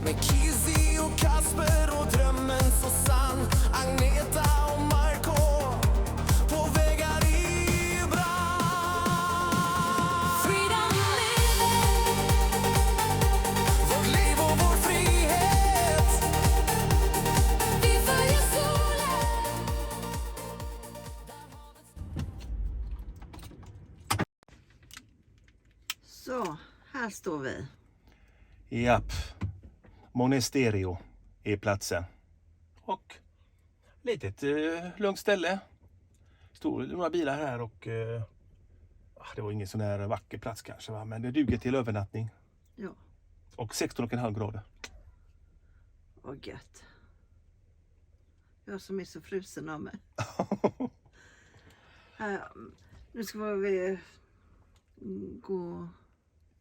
Med Kizzy och Kasper och drömmen så sann. Agneta och Marco på vägar i brand. Freedom living. Vårt liv och vår frihet. Vi följer solen. Så, här står vi. Japp. Monasterio är platsen. Och litet lugnt ställe. Står några bilar här och det var ingen sån här vacker plats kanske, va? Men det duger till övernattning. Ja, Och 16,5 grader. vad gött. Jag som är så frusen av mig. Nu ska vi gå och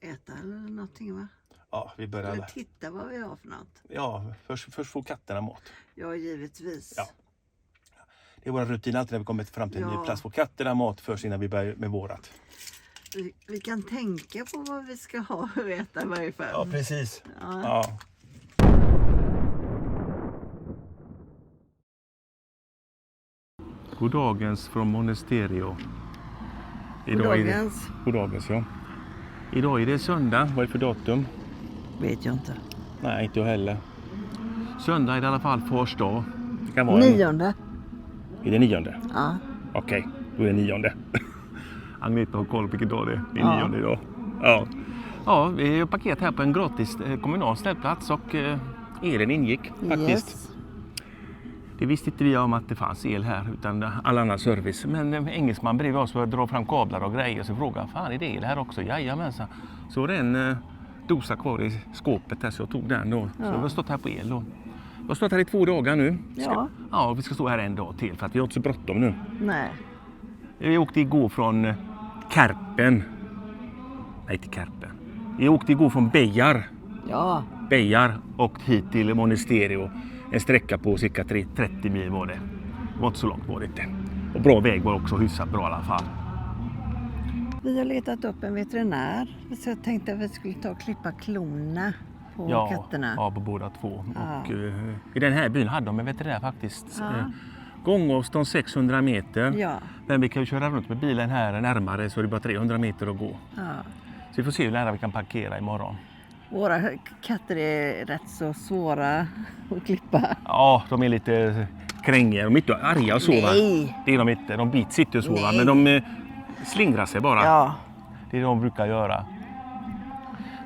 äta eller någonting, va? Ja, vi börjar. Eller titta vad vi har för något. Ja, först får katterna mat. Ja, givetvis. Ja. Det är vår rutin alltid när vi kommer fram till en ny plats. Får katterna mat först innan vi börjar med vårat. Vi kan tänka på vad vi ska ha och äta i varje fall. Ja, precis. Ja. Ja. Goddagens från Monasterio. Goddagens. Goddagens, ja. Idag är det söndag. Vad är det för datum? Vet jag inte. Nej, inte jag heller. Söndag är det i alla fall fars dag. Det kan vara 9:e. Är det 9:e? Ja. Okej, då är det 9:e. Agneta har koll på vilken dag det är. Det är 9:e idag. Ja. Ja, vi är paket här på en gratis kommunal ställplats och elen ingick faktiskt. Yes. Det visste inte vi om att det fanns el här utan all annan service. Men engelsman bredvid oss började dra fram kablar och grejer så frågade fan är det el här också? Jajamensan. Så var det en dosa kvar i skåpet här så jag tog den då. Så vi har stått här på el då. Vi har stått här i 2 dagar nu. Ja, vi ska stå här en dag till för att vi har inte så bråttom nu. Nej. Vi åkte igår från Karpen. Nej, inte Karpen. Vi åkte igår från Bejar. Ja. Bejar och hit till Monasterio. En sträcka på cirka 30 mil var det. Det var inte så långt var det inte. Och bra väg var också hyfsat bra i alla fall. Vi har letat upp en veterinär. Så jag tänkte att vi skulle ta och klippa klorna på katterna. Ja, på båda två. Ja. Och, i den här byn hade de en veterinär faktiskt. Gångavstånd 600 meter. Ja. Men vi kan ju köra runt med bilen här närmare så är det bara 300 meter att gå. Ja. Så vi får se hur nära vi kan parkera imorgon. Våra katter är rätt så svåra att klippa. Ja, de är lite krängiga. De är inte arga och så. Nej. Det är de inte. De bits inte och så. Nej. Men de slingrar sig bara. Ja. Det är det de brukar göra.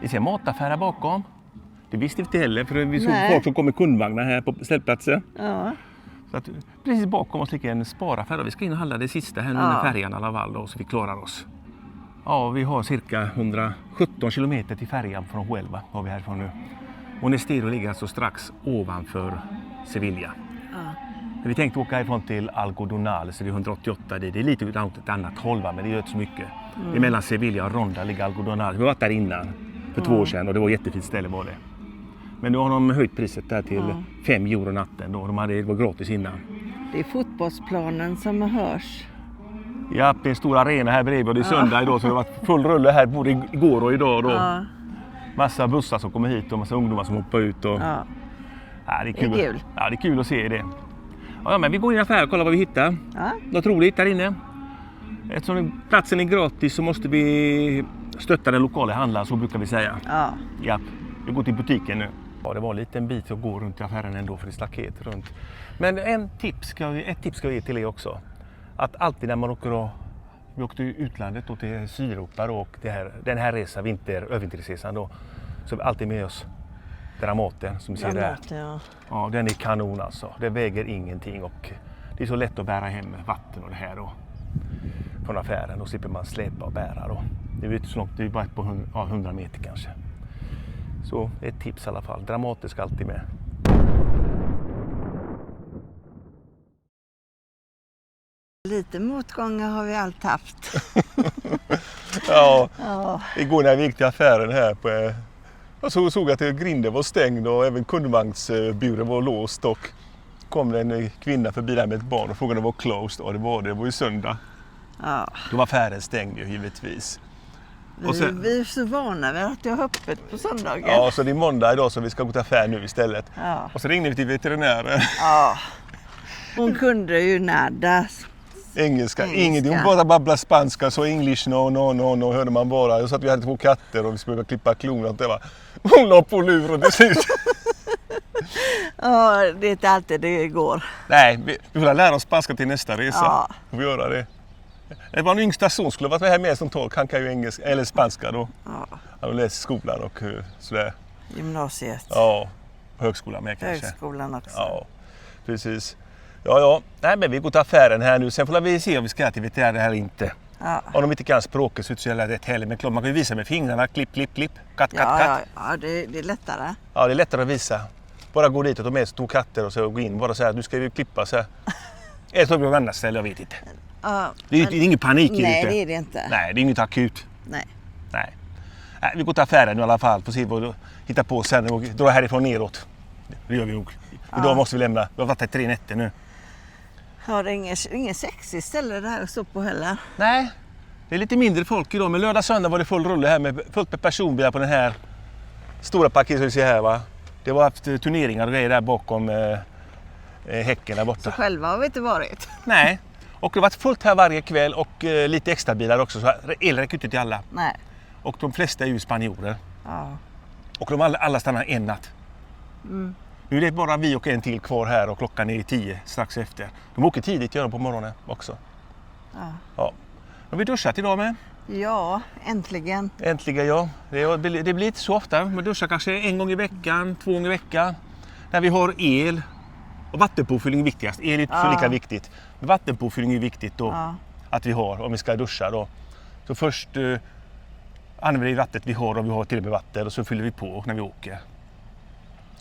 Vi ser mataffärer bakom. Det visste vi inte heller. För vi såg folk som kom med kundvagnar här på ställplatsen. Ja. Så att, precis bakom oss ligger en sparaffär. Vi ska in och handla det sista här nu med färjan i alla fall. Då, så vi klarar oss. Ja, vi har cirka 117 kilometer till färjan från Huelva. Har vi härifrån nu. Monasterio ligger alltså strax ovanför Sevilla. Ja. Men vi tänkte åka härifrån till Algodonal, så det är 188 dit. Det är lite åt ett annat håll, men det gör inte så mycket. Mellan Sevilla och Ronda ligger Algodonal. Vi har varit där innan för 2 år sedan och det var ett jättefint ställe var det. Men då har de höjt priset där till 5 euro natten. Då. Det var gratis innan. Det är fotbollsplanen som hörs. Ja, det är en stor arena här bredvid och det är söndag idag så det har varit full rulle här både igår och idag. Då. Ja. Massa bussar som kommer hit och massa ungdomar som hoppar ut. Och... Ja. Ja, det är kul. Det är kul. Ja, det är kul att se det. Ja, men vi går in i affären och kollar vad vi hittar. Ja. Något roligt där inne. Eftersom platsen är gratis så måste vi stötta den lokala handlaren, så brukar vi säga. Ja. Ja, vi går till butiken nu. Ja, det var en liten bit att gå runt i affären ändå för det är staket runt. Men ett tips ska jag ge till er också. Att alltid när man vi åkte utlandet då till Sydeuropa och den här resan, övervintringsresan då, så har vi alltid med oss Dramaten som ser där. Ja, den är kanon alltså. Det väger ingenting och det är så lätt att bära hem vatten och det här då, från affären. Då slipper man släpa och bära då. Det är inte så långt, det är bara på 100 meter kanske. Så ett tips i alla fall. Dramaten ska alltid med. Lite motgångar har vi allt haft. Ja, igår när vi gick till affären här jag såg att grinden var stängd och även kundvagnsburen var låst och kom en kvinna förbi där med ett barn och frågade om det var closed. Ja, det var ju söndag. Ja. Då var affären stängd ju givetvis. Vi är så vana vid att jag har öppet på söndagen. Ja, så det är måndag idag så vi ska gå till affär nu istället. Ja. Och så ringde vi till veterinären. Ja. Hon kunde ju nada. Engelska. Inget. Hon bara babblar spanska så English no hörde man bara. Jag sa att vi hade 2 katter och vi skulle klippa klorna. Det var. Hon la på luren till slut. Ja, det är inte alltid det går. Nej, vi får lära oss spanska till nästa resa. Ja. Får vi göra det. Det var en yngsta son skulle varit här med som tolk. Han kan ju engelska eller spanska då. Ja. Han har läst skolan och sådär. Gymnasiet. Ja, högskolan med kanske. Högskolan också. Ja, precis. Ja. Nej, men vi går till affären här nu. Sen får vi se om vi ska till veterinären här eller inte. Ja. Om de inte kan språket så är det så jävla rätt heller. Men klart, man kan ju visa med fingrarna. Klipp. Katt. Ja, det är lättare. Ja, det är lättare att visa. Bara gå dit och ta med 2 katter och så gå in. Bara så här, du ska ju klippa så här. Eller så blir det annat ställe, jag vet inte. Ja, Det är ingen panik i det. nej, det är det inte. Nej, det är inget akut. Nej. Nej, vi går till affären i alla fall. Får se vad vi hittar på sen och dra härifrån neråt. Det gör vi nog. Idag måste vi lämna. Vi har varit här 3 nätter nu. Ja, det är ingen sexig ställe det här att stå på heller. Nej, det är lite mindre folk idag. Men lördag söndag var det full rulle här med fullt med personbilar på den här stora parkeringen som vi ser här, va. Det var haft turneringar och grejer där bakom häcken där borta. Så själva har vi inte varit. Nej, och det har varit fullt här varje kväll och lite extra bilar också. Så el räcker inte till alla. Nej. Och de flesta är ju spanjorer. Ja. Och de alla stannar en natt. Nu är det bara vi och en till kvar här och klockan är 10 strax efter. De åker tidigt gör de på morgonen också. Ja. Har vi duschat idag med? Ja, äntligen. Äntligen ja. Det blir inte så ofta. Man duschar kanske 1 gång i veckan, 2 gånger i veckan. När vi har el. Och vattenpåfyllning är viktigast. El är inte lika viktigt. Men vattenpåfyllning är viktigt då. Att vi har om vi ska duscha då. Så först använder vi vattnet vi har och vi har till och med vatten och så fyller vi på när vi åker.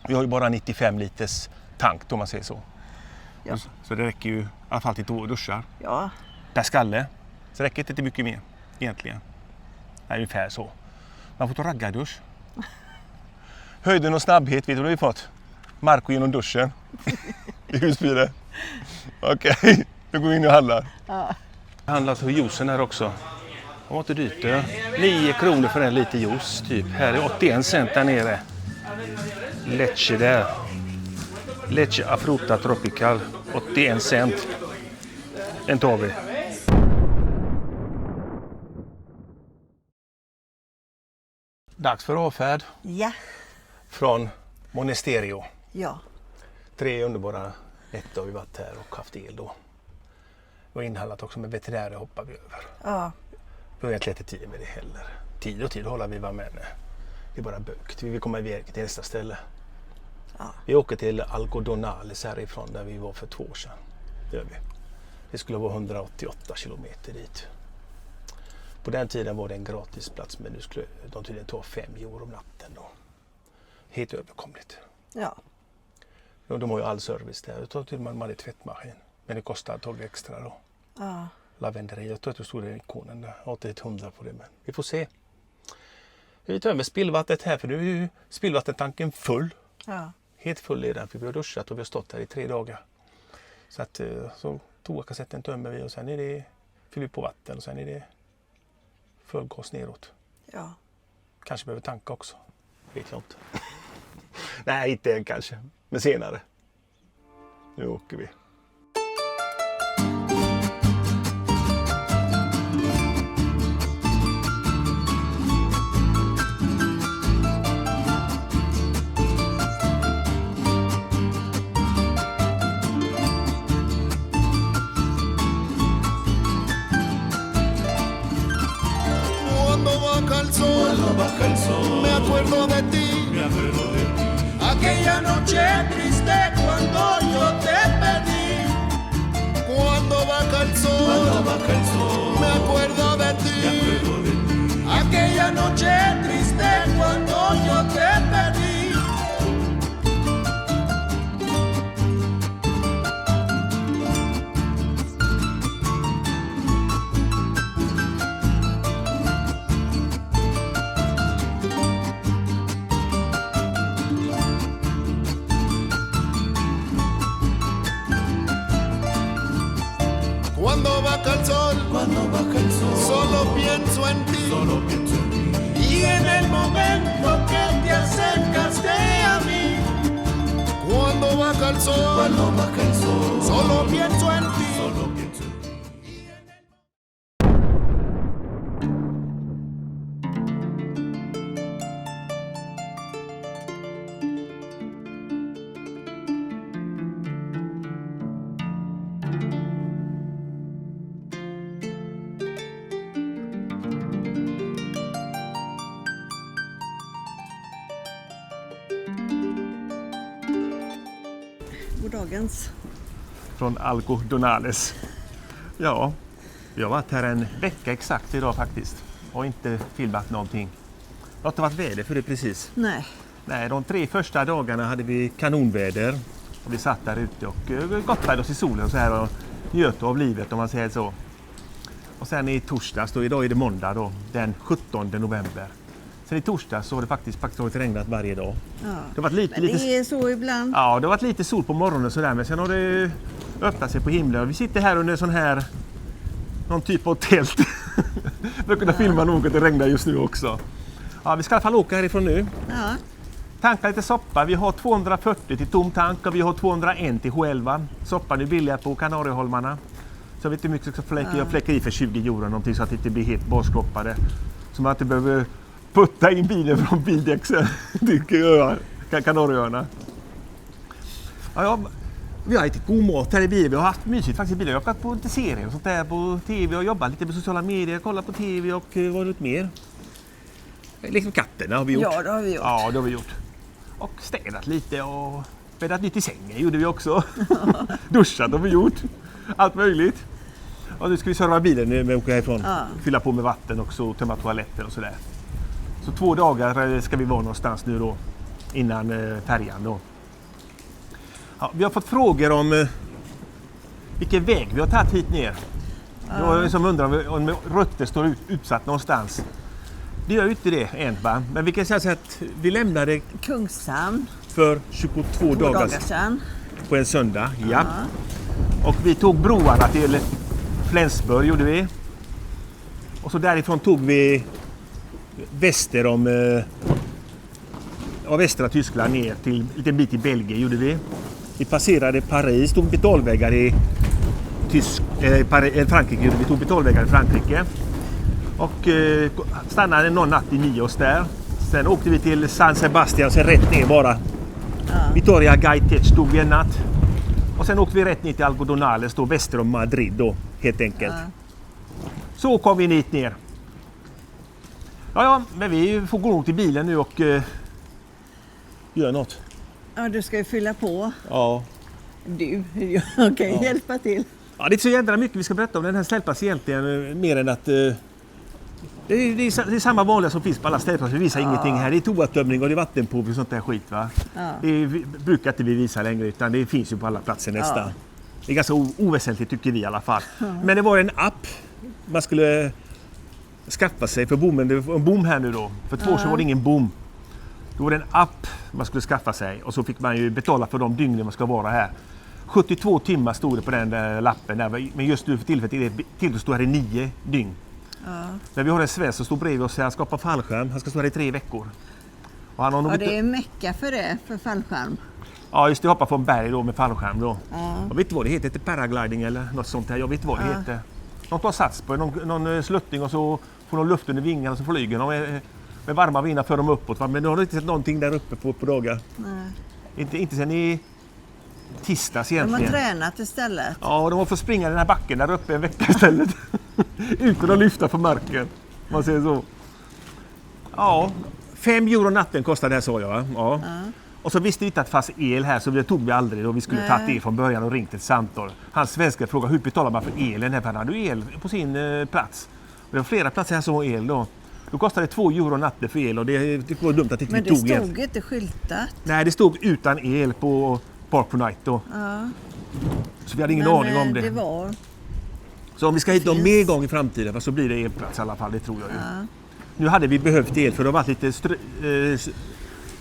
Vi har ju bara 95 liters tank om man säger så. Ja. Så det räcker ju i alla fall till 2 duschar Ja. per skalle. Så det räcker inte till mycket mer egentligen. Nej, ungefär så. Man får ta raggardusch. Höjden och snabbhet, vet du vad vi fått? Marco genom duschen. I Husbyre. Okej, nu går vi in och handlar. Ja. Handlar för juicen här också. Det var inte dyrt det. 9 kronor för en liter juice typ. Här är 81 cent där nere. Leche där. Leche Afruta Tropical. 81 cent. Den tar vi. Dags för avfärd Ja. från Monasterio. Ja. 3 underbara nätter har vi varit här och haft el då. Vi har inhandlat också med veterinärer hoppar vi över. Ja. Vi har egentligen inte tid med det heller. Tid och tid håller vi var med. Det är bara bökt. Vi vill komma iväg till nästa ställe. Ja. Vi åker till Algodonales härifrån där vi var för 2 år sedan. Det gör vi. Det skulle vara 188 kilometer dit. På den tiden var det en gratis plats men nu skulle de tydligen ta 5 euro om natten då. Helt överkomligt. Ja. Och de har ju all service där. Jag tror till man hade tvättmaskin. Men det kostar 12 extra då. Ja. Lavenderi. Jag tror att det stod i ikonen där. 800 på det men vi får se. Vi tar med spillvattnet här för nu är ju spillvattentanken full. Ja. Helt full är den för vi har duschat och vi har stått här i 3 dagar. Så att så toakassetten tömmer vi och sen är det fyller vi på vatten och sen är det full gas neråt. Ja. Kanske behöver tanka också. Vet jag inte. Nej, inte än kanske. Men senare. Nu åker vi. Cuando baja el sol, me acuerdo de ti. Aquella noche triste cuando yo te pedí. Cuando baja el sol, me acuerdo de ti. Aquella noche triste cuando yo te pedí. Cuando baja el sol, solo pienso en ti. momento que te acercaste a mí. Cuando baja el sol, solo pienso en ti. Goddagens. Från Algo Donales. Ja, vi har varit här en vecka exakt idag faktiskt. Och inte filmat någonting. Det har inte varit väder för det precis. Nej. Nej, de 3 första dagarna hade vi kanonväder. Och vi satt där ute och gottade oss i solen så här och njöt av livet om man säger så. Och sen i torsdags, då, idag är det måndag då, den 17 november. Sen i torsdags så har det faktiskt regnat varje dag. Ja. Det har varit lite, Men det är så ibland. Ja, det har varit lite sol på morgonen sådär, men sen har det öppnat sig på himlen. Vi sitter här under sån här, någon typ av tält. För att kunna filma nog att det regnar just nu också. Ja, vi ska i alla fall åka härifrån nu. Ja. Tanka lite soppa. Vi har 240 till tom tank och vi har 201 till H11. Soppan är billiga på Kanarieholmarna. Så jag vet inte hur mycket jag ska fläcka i för 20 euro någonting så att det inte blir helt baskroppade. Så man inte behöver putta in bilen från bildäxen till Kanarieöarna. Ja, vi har ätit god mat här i bilen. Vi har haft mysigt faktiskt i bilen. Jag har åkt på lite serier och sånt där på tv och jobbat lite med sociala medier, kollat på tv och varit mer. Liksom katterna har vi gjort. Ja, det har vi gjort. Ja, det har vi gjort. Och städat lite och bäddat nytt i sängen gjorde vi också. Duschat har vi gjort. Allt möjligt. Och nu ska vi serva bilen när vi åker härifrån. Ja. Fylla på med vatten och så tömma toaletten och sådär. Så 2 dagar ska vi vara någonstans nu då. Innan färjan då. Ja, vi har fått frågor om vilken väg vi har tagit hit ner. Det var en som undrar om rötter står utsatt någonstans. Det gör ju inte det än, va? Men vi kan säga så att vi lämnade Kungshamn. för 22 dagar sedan. på en söndag. Ja. Och vi tog broarna till Flensburg gjorde vi. Och så därifrån tog vi väster om västra Tyskland ner till en liten bit i Belgien gjorde vi. Vi passerade Paris, tog betalvägar i Frankrike gjorde vi, tog betalvägar i Frankrike. Och stannade någon natt i Nios där. Sen åkte vi till San Sebastian, sen rätt ner bara. Vitoria Gaitet stod vi en natt. Och sen åkte vi rätt ner till Algo Donales då, väster om Madrid då, helt enkelt. Så kom vi dit ner. Ja, men vi får gå nog till bilen nu och göra något. Ja, du ska ju fylla på. Ja. Du, jag kan hjälpa till. Ja, det är inte så jävla mycket vi ska berätta om den här ställplats egentligen, mer än att det är samma vanliga som finns på alla ställplatser. Vi visar ingenting här. Det är toatömning och det är vattenprov och sånt där skit, va? Ja. Det brukar inte vi visa längre, utan det finns ju på alla platser nästan. Ja. Det är ganska oväsentligt tycker vi i alla fall. Men det var en app man skulle skaffa sig för bommen. Det var en bom här nu då. För 2 år sedan var det ingen bom. Då var det en app man skulle skaffa sig och så fick man ju betala för de dygnen man ska vara här. 72 timmar stod det på den där lappen där, men just nu för tillfället stod här i 9 dygn. Ja. Men vi har en svensk som står bredvid oss, han ska på fallskärm, han ska stå här i 3 veckor. Och han har nog det är mecka för det, för fallskärm. Ja, just det, hoppa från berg då med fallskärm då. Ja. Jag vet inte vad det heter, paragliding eller något sånt här, jag vet inte vad det heter. De tar sats på någon sluttning och så får de luft under vingarna och så flyger de med varma vindar för dem uppåt. Men nu har du inte sett någonting där uppe på dagar. Nej. Inte sen i tisdags egentligen. De har tränat istället. Ja, de har fått springa den här backen där uppe en vecka istället. Utan att lyfta på marken. Man säger så. Ja, 5 euro natten kostade det här, sa jag. Va? Ja. Och så visste vi inte att det fanns el här, så det tog vi aldrig. Och vi skulle tagit det från början och ringt ett samtal. Hans svenska frågade hur betalar man för elen här? För han hade ju el på sin plats. Och det var flera platser här som har el då. Då kostade det 2 euro natten för el och det var dumt att inte vi tog el. Men det stod inte skyltat. Nej, det stod utan el på Park for Night då. Ja. Så vi hade ingen aning om det. Det var... Så om vi ska hitta dem mer gång i framtiden så blir det elplats i alla fall, det tror jag ju. Ja. Nu hade vi behövt el för det har varit lite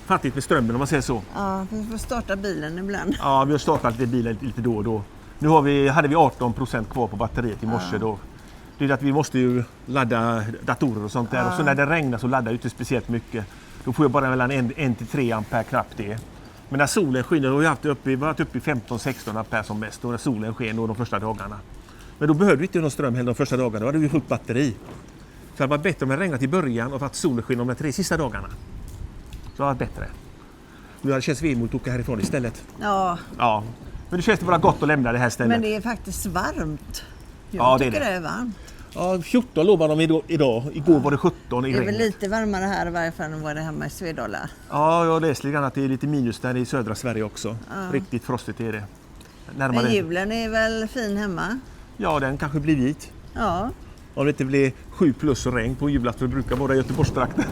fattigt med strömmen om man säger så. Ja, vi får starta bilen ibland. Ja, vi har startat lite bilen lite då och då. Nu hade vi 18% kvar på batteriet i morse då. det är att vi måste ju ladda datorer och sånt där. Och så när det regnar så laddar jag inte speciellt mycket. Då får jag bara mellan 1 till 3 ampere knappt det. Men när solen skiner, då har jag varit uppe i 15-16 ampere som mest. Och när solen sken då de första dagarna. Men då behövde vi inte någon ström heller de första dagarna. Då hade vi fullt batteri. Så det var bättre om det regnat i början och att solen skiner de 3 sista dagarna. Så det var bättre. Nu hade det känts vemodigt att åka härifrån istället. Ja. Ja. Men det känns bara gott att lämna det här stället. Men det är faktiskt varmt. Ja, Jag tycker det är varmt. Ja, 14 lovar de idag. Igår var det 17 i Det är regnet. väl lite varmare här i varje fall än vad det är hemma i Svedala. Ja, jag läste lite grann att det är lite minus där i södra Sverige också. Riktigt frostigt är det. Närmare... Men julen är väl fin hemma? Ja, den kanske blir vit. Ja. Om det inte blir 7 plus och regn på julafton, det brukar vara i Göteborgstrakten.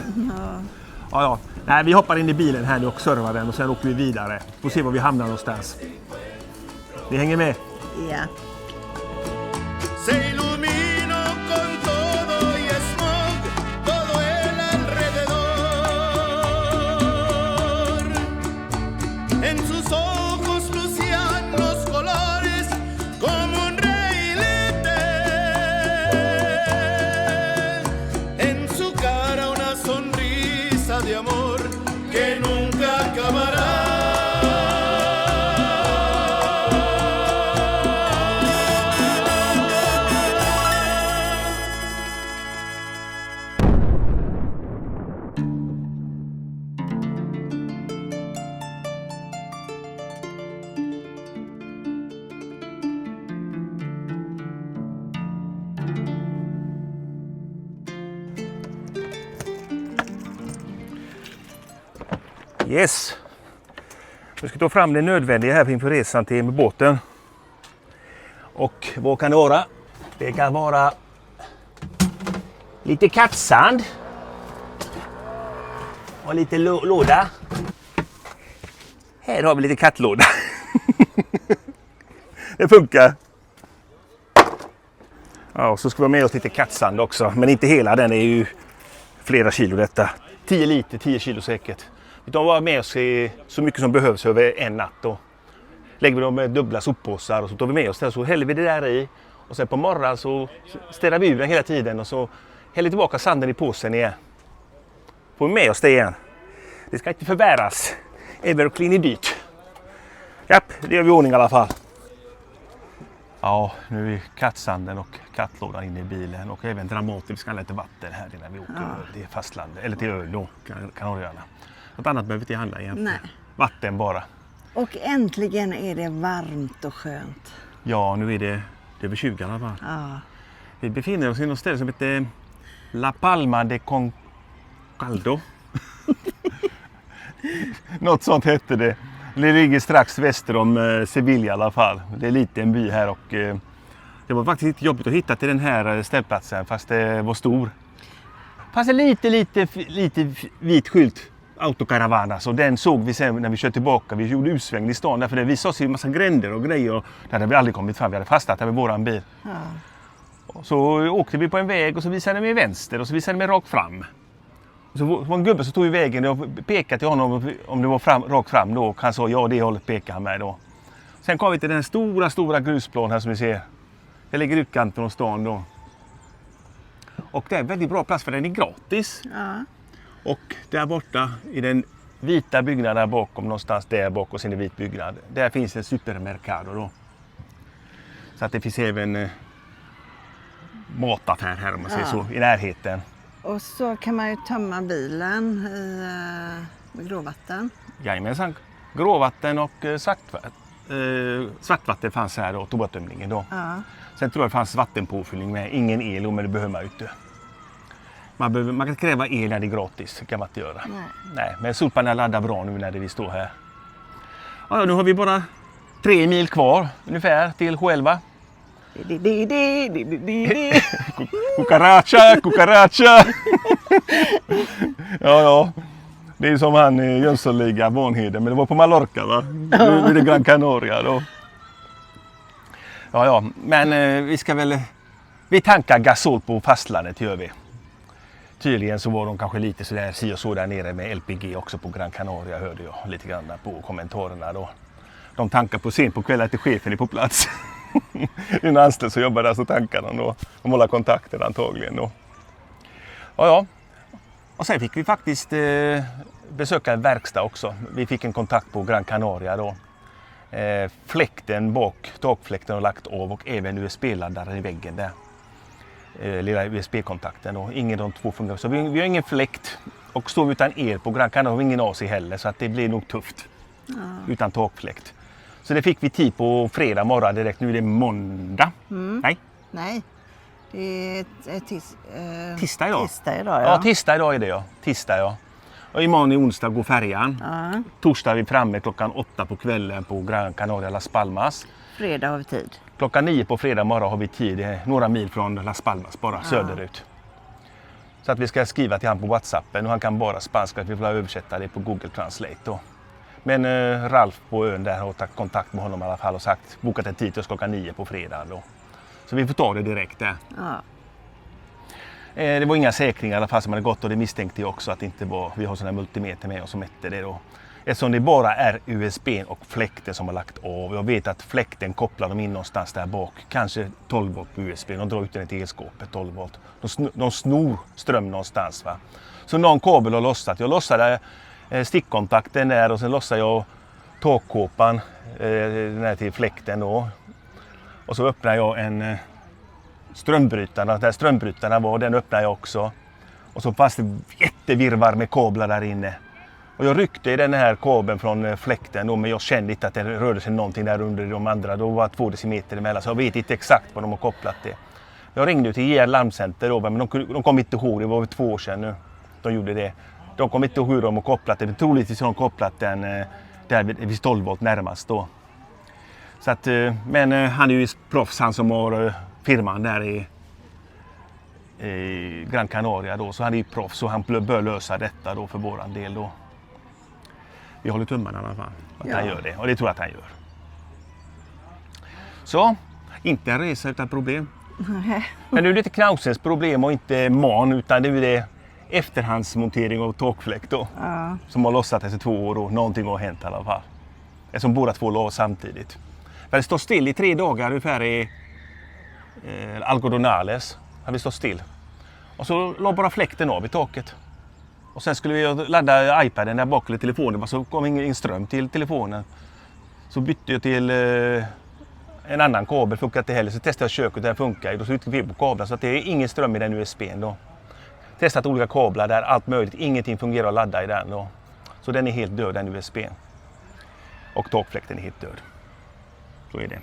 Ja. Nej, vi hoppar in i bilen här nu och servar den och sen åker vi vidare. Får se var vi hamnar någonstans. Vi hänger med. Ja. Se ilumino con todo y smog, todo el alrededor. En sus ojos lucían los colores como un rey letel. En su cara una sonrisa de amor que nunca acabará. Yes. Nu ska vi ta fram det nödvändiga här inför resan till med båten. Och vad kan det vara? Det kan vara lite kattsand. Och lite låda. Här har vi lite kattlåda. Det funkar. Ja, så ska vi ha med oss lite kattsand också. Men inte hela, den är ju flera kilo detta. 10 liter, 10 kilo säkert. Vi tar med oss så mycket som behövs över en natt. Då lägger vi dem med dubbla soppåsar och så tar vi med oss det. Så häller vi det där i. Och sen på morgonen så städar vi ur den hela tiden. Och så häller tillbaka sanden i påsen igen. Får vi med oss det igen. Det ska inte förvärras. Everclean är dyrt. Japp, det gör vi i ordning i alla fall. Ja, nu är kattsanden och kattlådan inne i bilen. Och även Dramaten. Vi ska ha lite vatten här innan vi åker till fastlandet. Eller till ön då, Kanarieöarna. Något annat behöver vi inte handla egentligen. Nej. Vatten bara. Och äntligen är det varmt och skönt. Ja, nu är det över 20 i alla fall. Ja. Vi befinner oss i något ställe som heter La Palma de Concaldo. Något sånt hette det. Det ligger strax väster om Sevilla i alla fall. Det är en liten by här och det var faktiskt inte jobbigt att hitta till den här ställplatsen fast det var stor. Fast en lite vit skylt. Autocaravana, så den såg vi sen när vi körde tillbaka. Vi gjorde utsväng i stan därför det visade oss ju en massa gränder och grejer och där hade vi aldrig kommit fram. Vi hade fastnat där med våran bil. Ja. Så åkte vi på en väg och så visade den mig vänster och så visade den mig rakt fram. Och så var en gubbe som tog i vägen och pekade till honom om det var rakt fram då. Och han sa ja, det hållet pekade han med då. Sen kom vi till den stora grusplan här som ni ser. Det ligger utkanten av stan då. Och det är en väldigt bra plats för den är gratis. Ja. Och där borta i den vita byggnaden där bakom någonstans där bak och sen en vit byggnad. Där finns en supermercado då. Så att det finns även mataffär här om man säger så i närheten. Och så kan man ju tömma bilen med gråvatten. Jajamensan, gråvatten och svartvatten fanns här då, toatömningen då. Ja. Sen tror jag det fanns vattenpåfyllning med, ingen el men det behöver man inte. Man kan kräva el när det är gratis, det kan man inte göra. Nej, men solpaneler laddar bra nu när vi står här. Ja, nu har vi bara 3 mil kvar ungefär till Huelva. Cucaracha! Ja. Det är som han i Jönssonliga, Vanheden, men det var på Mallorca va? Nu är det Gran Canaria då. Ja, men vi tankar gasol på fastlandet gör vi. Tydligen så var de kanske lite sådär si och så där nere med LPG också på Gran Canaria hörde jag lite grann på kommentarerna då. De tankar på sen på kvällen att chefen är på plats. Det är en anställd som jobbar där så tankarna då. De håller kontakter antagligen då. Ja. Och sen fick vi faktiskt besöka en verkstad också. Vi fick en kontakt på Gran Canaria då. Fläkten bak, takfläkten har lagt av och även USB-laddaren i väggen där. Lilla USB-kontakten och ingen av de två fungerar. Så vi har ingen fläkt och står vi utan el på Gran Canaria har vi ingen AC heller så att det blir nog tufft utan takfläkt. Så det fick vi tid på fredag morgon direkt. Nu är det måndag. Nej. Det är tisdag idag. Tisdag idag, ja. Tisdag idag är det ja. Tisdag ja. Och imorgon i onsdag går färjan. Ja. Torsdag är vi framme klockan 8 på kvällen på Gran Canaria Las Palmas. Fredag har vi tid. Klockan 9 på fredag morgon har vi tid. Det är några mil från Las Palmas bara söderut. Så att vi ska skriva till han på WhatsAppen och han kan bara spanska. Vi får översätta det på Google Translate då. Men Ralf på ön där har tagit kontakt med honom i alla fall och sagt bokat en tid till oss klockan 9 på fredag då. Så vi får ta det direkt där. Ja. Det var inga säkringar i alla fall som hade gått och det misstänkte jag också att det inte var. Vi har sådana multimeter med oss som mätte det då. Eftersom det bara är USB och fläkten som har lagt av. Jag vet att fläkten kopplar dem in någonstans där bak. Kanske 12 volt på USB. De drar ut den till elskåpet 12 volt. De snor ström någonstans va. Så någon kabel har lossat. Jag lossade stickkontakten där och sen lossade jag takkåpan till fläkten då. Och så öppnade jag en strömbrytare. Där strömbrytarna var, den öppnade jag också. Och så fanns det jättevirvar med kablar där inne. Och jag ryckte i den här kabeln från fläkten då, men jag kände inte att det rörde sig någonting där under de andra. Då var 2 decimeter emellan så jag vet inte exakt vad de har kopplat det. Jag ringde till IR Larmcenter då, men de kom inte ihåg, det var 2 år sedan nu de gjorde det. De kom inte ihåg hur de har kopplat det, men troligtvis har de kopplat den där vid 12 volt närmast då. Så att, men han är ju proffs, han som har firman där i Gran Canaria då, så han är ju proffs så han bör lösa detta då för våran del då. Vi håller tummarna i alla fall att han gör det och det tror jag att han gör. Så, inte en resa utan problem. Men nu är det inte Knausens problem och inte man utan det är det efterhandsmontering av takfläkt då. Ja. Som har lossat efter 2 år och någonting har hänt i alla fall. Eftersom båda två la samtidigt. För det står still i 3 dagar ungefär i Algodonales. Har vi stått still. Och så la bara fläkten av i taket. Och sen skulle vi ladda iPaden där bak eller telefonen. Så kom ingen ström till telefonen. Så bytte jag till en annan kabel. Funkar inte heller. Så testade jag köket där det funkar. Då så bytte vi på kablar. Så att det är ingen ström i den USB:n då. Testat olika kablar där. Allt möjligt. Ingenting fungerar att ladda i den då. Så den är helt död den USB:n. Och takfläkten är helt död. Så är det.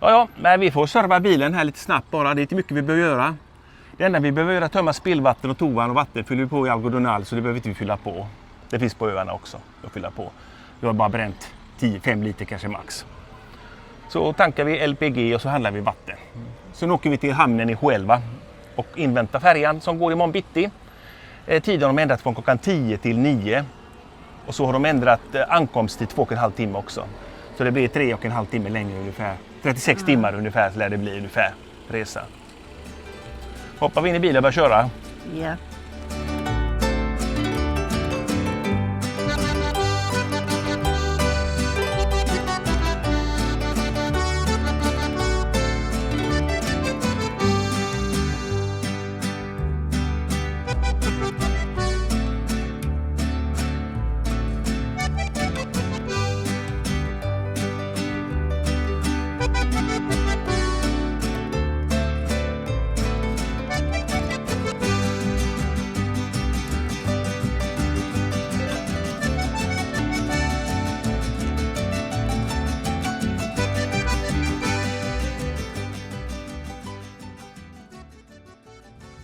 Ja, men vi får serva bilen här lite snabbt bara. Det är inte mycket vi behöver göra. Det enda vi behöver göra är att tömma spillvatten och toan och vatten fyller vi på i Algodonal så det behöver inte vi fylla på. Det finns på öarna också att fylla på. Vi har bara bränt 10-5 liter kanske max. Så tankar vi LPG och så handlar vi vatten. Sen åker vi till hamnen i Huelva och inväntar färjan som går imorgon bitti. Tiden har de ändrat från klockan 10 till 9. Och så har de ändrat ankomst till 2,5 timme också. Så det blir 3,5 timme längre ungefär. 36 timmar ungefär lär det bli ungefär resa. Hoppar vi in i bilen och börjar köra. Ja.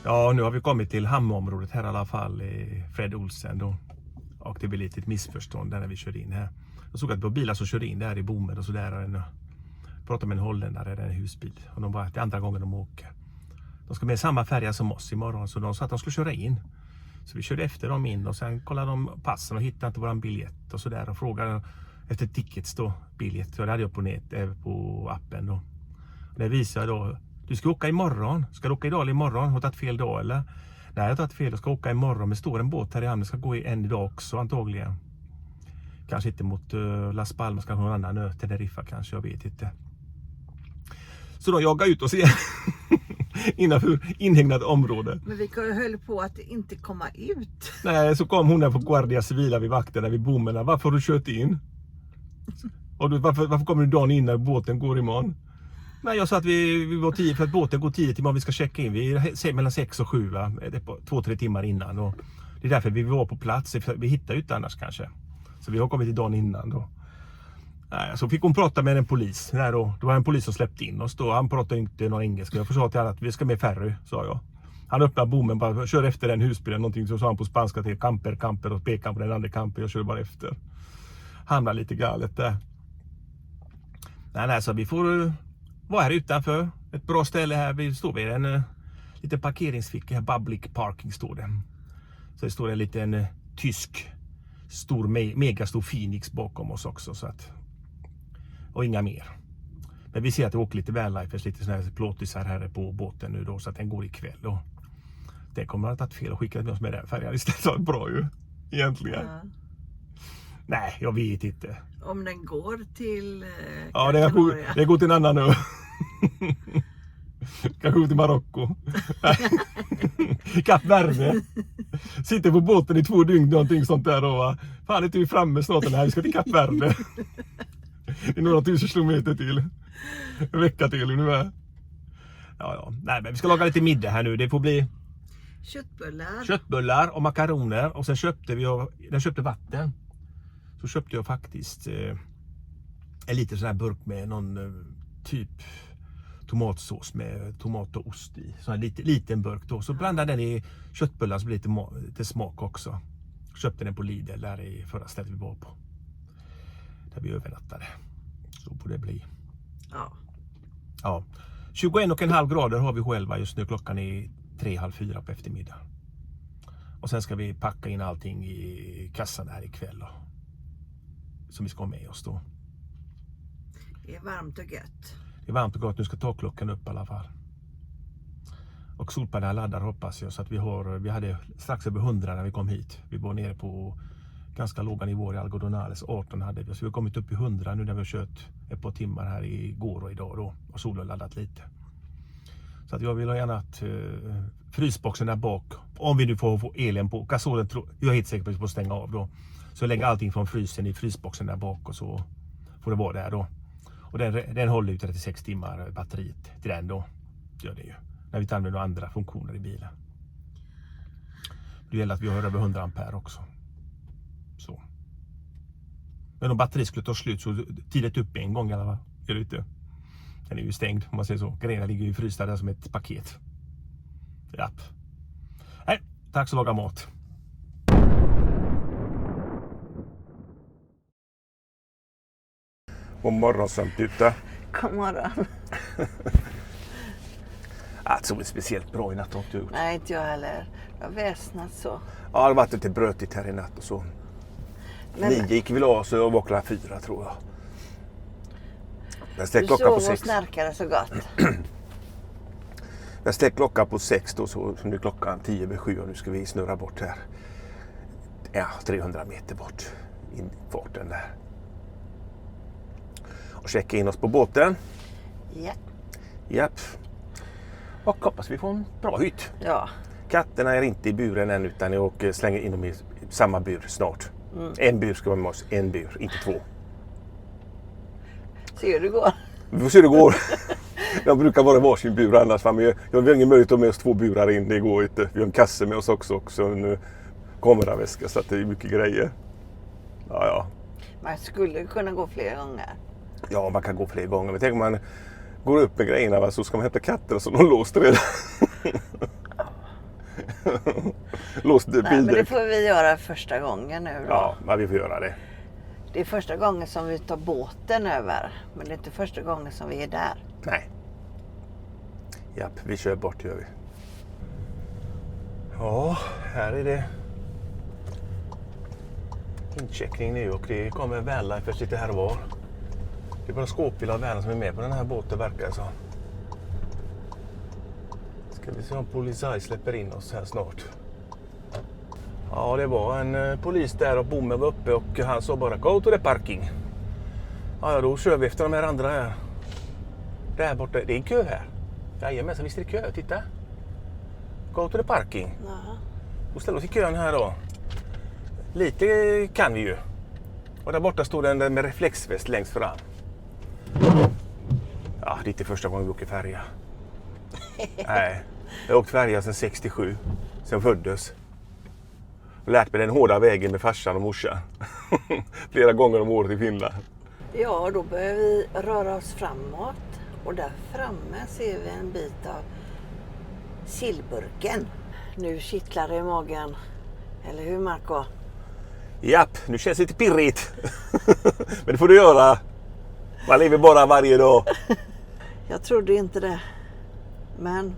Ja, nu har vi kommit till hamnområdet här i alla fall i Fred Olsen då. Och det blir lite ett missförstånd där när vi kör in här. Jag såg att det var bilar som körde in där i bommen och sådär. Jag pratade med en holländare, en husbil. Och de var det andra gången de åker. De ska med samma färja som oss imorgon så de sa att de skulle köra in. Så vi körde efter dem in och sen kollade de passen och hittade inte våran biljett och sådär. Och frågade efter tickets då, biljett. Så det hade jag på på appen då. Och det visade då. Du ska åka imorgon. Ska du åka idag eller imorgon? Har du tagit fel dag eller? Nej, jag har tagit fel. Jag ska åka imorgon. Men det står en båt här i hamnen. Ska gå en idag också antagligen. Kanske inte mot Las Palmas. Kanske någon annan ö. Teneriffa kanske. Jag vet inte. Så de jagade ut oss igen innanför inhägnat område. Men vi höll på att inte komma ut. Nej, så kom hon där på Guardia Civila vid vakterna vid bommerna. Varför har du kört in? Och du, varför kommer du dagen innan båten går imorgon? Nej, jag sa att vi var 10 för att båten går 10 timmar. Vi ska checka in. Vi är mellan 6 och 7, 2-3 timmar innan. Och det är därför vi var på plats. Vi hittar ju inte annars kanske. Så vi har kommit till dagen innan då. Så fick hon prata med en polis. Då var en polis som släppte in oss då. Han pratade inte någon engelska. Jag sa till honom att vi ska med ferry, sa jag. Han öppnade bommen, bara kör efter den husbilen. Någonting så sa han på spanska till camper och pekade på den andra camper. Jag kör bara efter. Hamnade lite galet där. Nej, så vi får vara här utanför. Ett bra ställe här. Vi står vid en liten parkeringsficka här. Public parking står det. Så det står en liten tysk megastor Phoenix bakom oss också. Så att, och inga mer. Men vi ser att det åker lite vanlifers, lite sådana här plåtisar här på båten nu då. Så att den går ikväll. Och det kommer att ha tagit fel och skickat med oss med den färjan istället. Så bra ju. Egentligen. Ja. Nej, jag vet inte. Om den går till ja, det går till en annan ö. Kanske gå till Marocko. Kap Verde. Sitter på båten i 2 dygn någonting sånt där då, va. Fan, är vi framme snart den här. Vi ska till Kap Verde. Det är några 1000 kilometer till. En vecka till ungefär. Ja. Nej, men vi ska laga lite middag här nu. Det får bli köttbullar och makaroner. Och sen köpte vatten. Så köpte jag faktiskt en liten sån här burk med någon typ tomatsås med tomat och ost i. Så en liten burk då. Så blandade den i köttbullar så blir det lite smak också. Köpte den på Lidl där i förra stället vi var på. Där vi övernattade. Så får det bli. Ja. 21,5 grader har vi själva just nu. Klockan är 3:30 på eftermiddag. Och sen ska vi packa in allting i kassan här ikväll då. Som vi ska ha med oss då. Det är varmt och gött. Det är varmt och gott. Nu ska ta klockan upp i alla fall. Och solpaneler laddar hoppas jag. Så att vi hade strax över 100 när vi kom hit. Vi var nere på ganska låga nivåer i Algodonales. 18 hade vi. Så vi har kommit upp i 100 nu när vi har kört ett par timmar här igår och idag då. Och solen har laddat lite. Så att jag vill ha gärna att frysboxen där bak. Om vi nu får elen på. Gasolen jag är helt säker på att vi får stänga av då. Så lägger allting från frysen i frysboxen där bak och så får det vara där då. Och den håller ut 36 timmar batteriet till den då. Gör det ju. När vi inte använder några andra funktioner i bilen. Det gäller att vi har över 100 ampere också. Så. Men om batteriet skulle ta slut så tidigt upp en gång eller vad? Gör det inte? Den är ju stängd om man säger så. Grejerna ligger ju frysta där som ett paket. Japp. Nej, tack så laga mat. God morgon samt ute. God morgon. Det såg speciellt bra i natt har du gjort. Nej, inte jag heller. Jag har väsnat så. Ja, det har varit lite brötigt här i natt och så. 9 gick vi av så jag vaknade 4 tror jag. Jag stäckte klockan på 6. Du sov och snarkade så gott. Jag stäckte klockan på 6 då så nu är klockan 10:07 och nu ska vi snurra bort här. Ja, 300 meter bort infarten där. Och checka in oss på båten. Ja. Japp. Och hoppas vi får en bra hytt. Ja. Katterna är inte i buren än utan jag slänger in dem i samma bur snart. En bur ska vara med oss, en bur, inte 2. Se hur det går. Vi får se hur det går. Jag brukar vara varsin bur annars. Men jag har ingen möjlighet att ha med oss 2 burar in, det går inte. Vi har en kasse med oss också en kameraväska så att det är mycket grejer. Ja. Man skulle kunna gå flera gånger. Ja, man kan gå fler gånger. Men tänk om man går upp med grejerna va? Så ska man hämta katter och så de låst redan. Låst bildäck. Men det får vi göra första gången nu då. Ja, men vi får göra det. Det är första gången som vi tar båten över. Men det är inte första gången som vi är där. Nej. Japp, vi kör bort gör vi. Ja, här är det incheckning nu och det kommer vanlifers lite här och var. Det är bara skåpbilar av världen som är med på den här båten verkar så. Ska vi se om polisen släpper in oss här snart. Ja, det var en polis där och bommen var uppe och han sa bara gå to the parking. Ja, då kör vi efter de här andra här. Där borta, det är en kö här. Jajamensan, visst är det kö, titta. Go to the parking. Jaha. Och ställer oss i kön här då. Lite kan vi ju. Och där borta står den med reflexväst längst fram. Ja, det är inte första gången vi åker färja. Nej, jag har åkt färja sedan 67. Sen föddes. Jag lärt mig den hårda vägen med farsan och morsan. Flera gånger om året i Finland. Ja, då börjar vi röra oss framåt. Och där framme ser vi en bit av sillburken. Nu kittlar det i magen. Eller hur, Marco? Japp, nu känns det lite pirrigt. Men det får du göra. Man lever bara varje dag. Jag trodde inte det. Men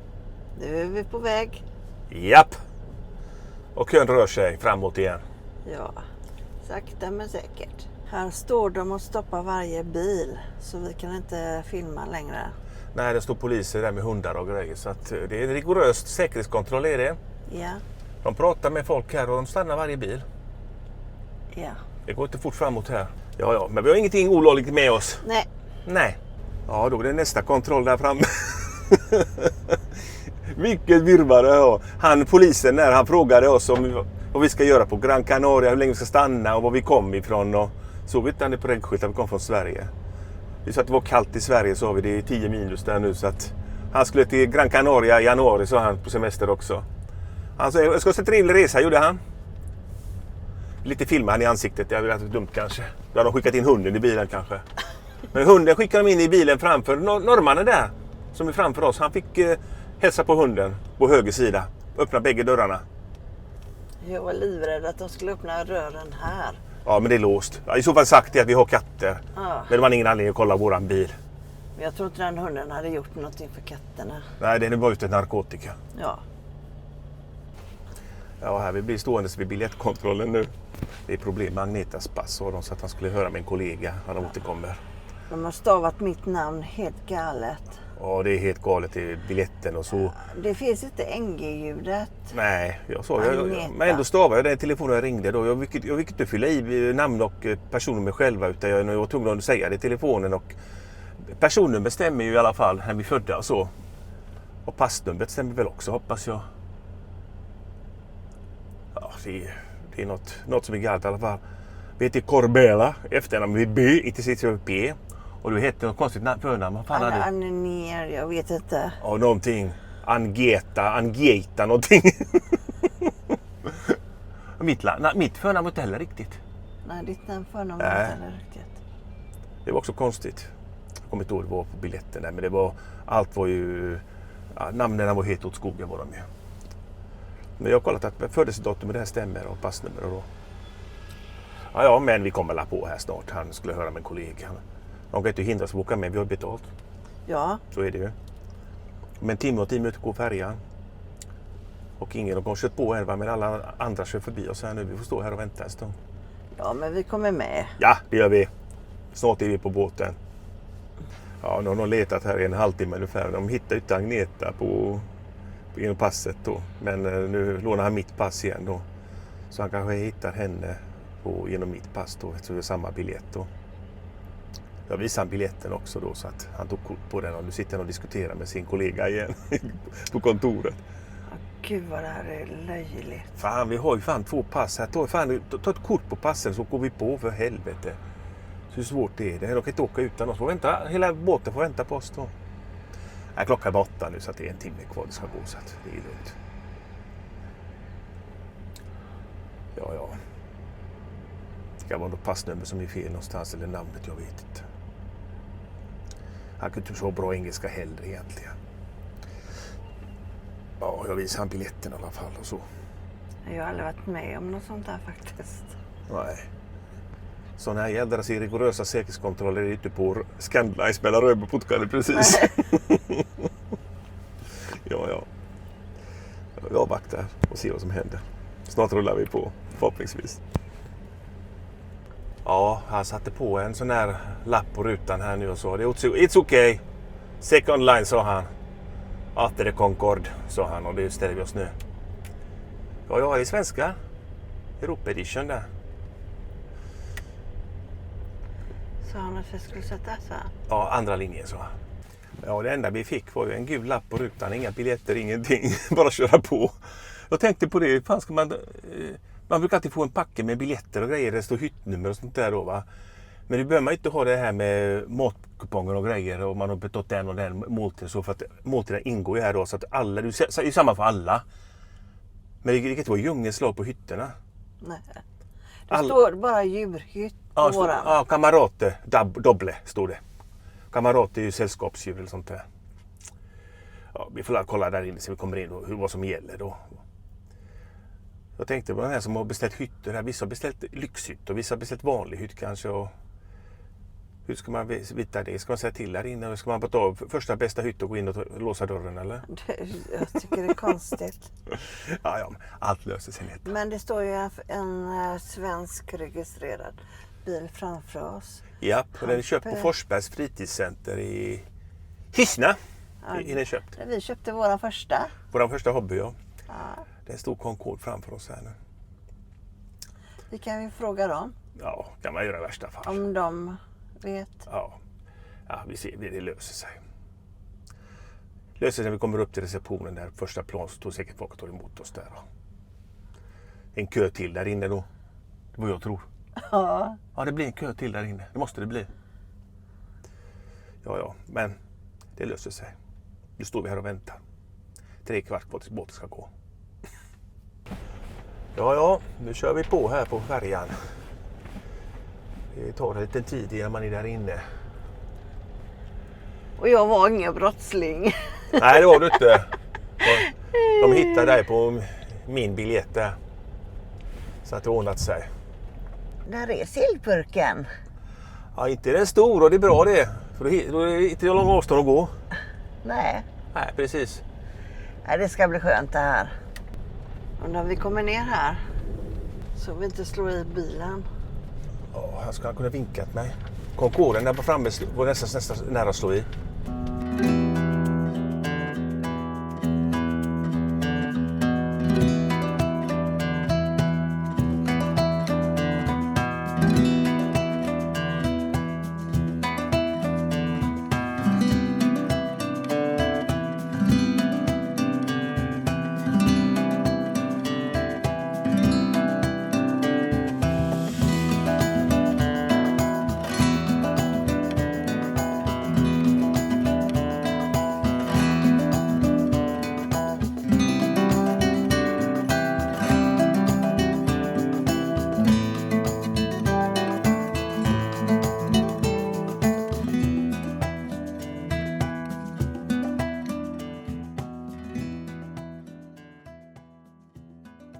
nu är vi på väg. Japp. Och kön rör sig framåt igen. Ja, sakta men säkert. Här står de och stoppar varje bil. Så vi kan inte filma längre. Nej, det står poliser där med hundar och grejer. Så att det är rigoröst säkerhetskontroll är det. Ja, De pratar med folk här och de stannar varje bil. ja. Det går inte fort framåt här. Ja, men vi har ingenting olagligt med oss. Nej, Nej. Ja, då är det nästa kontroll där framme. Vilket virrvarr jag. Han, polisen där, han frågade oss om vad vi ska göra på Gran Canaria, hur länge vi ska stanna och var vi kom ifrån. Och såg vi inte på regnskylt att vi kom från Sverige. Det är så att det var kallt i Sverige, så har vi det 10 minus där nu. Så att han skulle till Gran Canaria i januari, så han på semester också. Han sa, jag ska ha en trevlig resa, gjorde han. Lite filmade han i ansiktet, jag vet, dumt kanske. Då hade de skickat in hunden i bilen kanske. Men hunden skickade de in i bilen framför norrmannen där, som är framför oss. Han fick hälsa på hunden på höger sida. Öppna bägge dörrarna. jag var livrädd att de skulle öppna rören här. Ja, men det är låst. Ja, i så fall sagt är att vi har katter. Ja. Men det var ingen anledning att kolla våran bil. Men jag tror inte den hunden hade gjort någonting för katterna. Nej, den är bara ute efter narkotika. Ja. Ja, här vi blir stående vid biljettkontrollen nu. Det är problem med Agnetas pass, sa de, så att han skulle höra med en kollega när han återkommer. De har stavat mitt namn helt galet. Ja, det är helt galet i biljetten och så. Det finns inte NG-ljudet. Nej, jag sa Agneta. men ändå stavade jag den i telefonen jag ringde då. Jag fick inte fylla i namn och personnummer själva, utan jag var tvungen att säga det i telefonen. Och personnummer stämmer ju i alla fall när vi födda och så. Och passnumret stämmer väl också, hoppas jag. Ja, det är något som är galet i alla fall. Vi heter Corbella, efternamn med B, inte sitter med P. Och du heter något konstigt förnamn. Vad fan hade du? Anner, jag vet inte. Ja, någonting. Angeta, någonting. Mitt förnamn var inte heller riktigt. Nej, ditt namn förnamn var inte heller riktigt. Det var också konstigt. Jag kommer inte ihåg det var på biljetten där, men allt var ju... Ja, namnen var helt åt skogen var de ju. Men jag har kollat att födelsedatum med det här stämmer och passnummer och då. Ja, men vi kommer la på här snart. Han skulle höra med en kollega. De kan inte hindra oss att åka med, vi har betalt. Ja. Så är det ju. Men timme och 10 minuter går färjan. Och ingen har kört på här, men alla andra kör förbi oss här nu. Vi får stå här och vänta en stund. Ja, men vi kommer med. Ja, det gör vi. Snart är vi på båten. Ja, nu har de letat här i en halvtimme ungefär. De hittar inte Agneta genom passet då. Men nu lånar han mitt pass igen då. Så han kanske hittar henne genom mitt pass då, eftersom det är samma biljett då. Jag visade han biljetten också då, så att han tog kort på den och nu sitter han och diskuterar med sin kollega igen på kontoret. Gud vad det här är löjligt. Fan, vi har ju fan 2 pass här. Ta ett kort på passen så går vi på, för helvete. Så hur svårt det är. De kan inte åka utan oss. Hela båten får vänta på oss då. Nej, klockan är 8 nu, så att det är en timme kvar det ska gå, så att det är lugnt. Ja. Det kan vara något passnummer som är fel någonstans eller namnet, jag vet inte. Han kunde inte så bra engelska heller egentligen. Ja, jag visar han biljetten i alla fall och så. Jag har aldrig varit med om något sånt här faktiskt. Nej. Sådana här jädras rigorösa säkerhetskontroller är ute på Scandline spelar Röberputkade precis. Ja. Jag avvaktar och ser vad som händer. Snart rullar vi på, förhoppningsvis. Ja, han satte på en sån här lapp på rutan här nu och så. It's okay. Second line, sa han. After the Concorde, sa han, och det ställer vi oss nu. Ja, det är svenska. Europa edition där. Sa han att vi skulle sätta så här? Ja, andra linjen, sa han. Ja, det enda vi fick var ju en gul lapp på rutan, inga biljetter, ingenting. Bara köra på. Jag tänkte på det, fan ska man brukar alltid få en packe med biljetter och grejer, det står hyttnummer och sånt där då va. Men nu behöver man inte ha det här med matkuponger och grejer och man har betalt den och den måltiden så för att måltiden ingår ju här då så att alla, det är ju samma för alla. Men det kan inte vara djungelslag på hytterna. Nej. Det står bara djurhytt på våran. Ja, kamerate, doble stod det. Kamerate är ju sällskapsdjur eller sånt där. Ja, vi får kolla där inne så vi kommer in och vad som gäller då. Jag tänkte på den här som har beställt hytter här. Vissa har beställt lyxhytt och vissa har beställt vanlig hytt kanske. Och hur ska man veta det? Ska man säga till här inne? Eller ska man bara ta första bästa hytt och gå in och låsa dörren eller? Jag tycker det är konstigt. Ja, allt löser sig lätt. Men det står ju en svensk registrerad bil framför oss. Ja, och den är köpt på Forsbergs fritidscenter i Hisna. Ja, köpt. Vi köpte våra första. Vår första hobby, ja. Ja. Det är en stor Concorde framför oss här nu. Vi kan ju fråga dem. Ja, kan man göra i värsta fall. Om de vet. Ja, vi ser, det löser sig. Löser sig när vi kommer upp till receptionen där. Första plan så tog säkert folk och tog emot oss där. En kö till där inne då. Det vad jag tror. Ja. Ja, det blir en kö till där inne. Det måste det bli. Ja, men det löser sig. Nu står vi här och väntar. 3/4 på att båten ska gå. Ja, nu kör vi på här på färjan. Det tar en liten tid innan man är där inne. Och jag var ingen brottsling. Nej, det var du inte. De hittade dig på min biljett där. Så att det ordnat sig. Där är sillburken. Ja, inte den stor och det är bra det. För då är det inte långa avstånd att gå. Nej, precis. Nej, det ska bli skönt det här. Och när vi kommer ner här så vi inte slår i bilen. Ja, han skulle kunna vinkat mig. Concorden där på framme var nästan nära att slå i.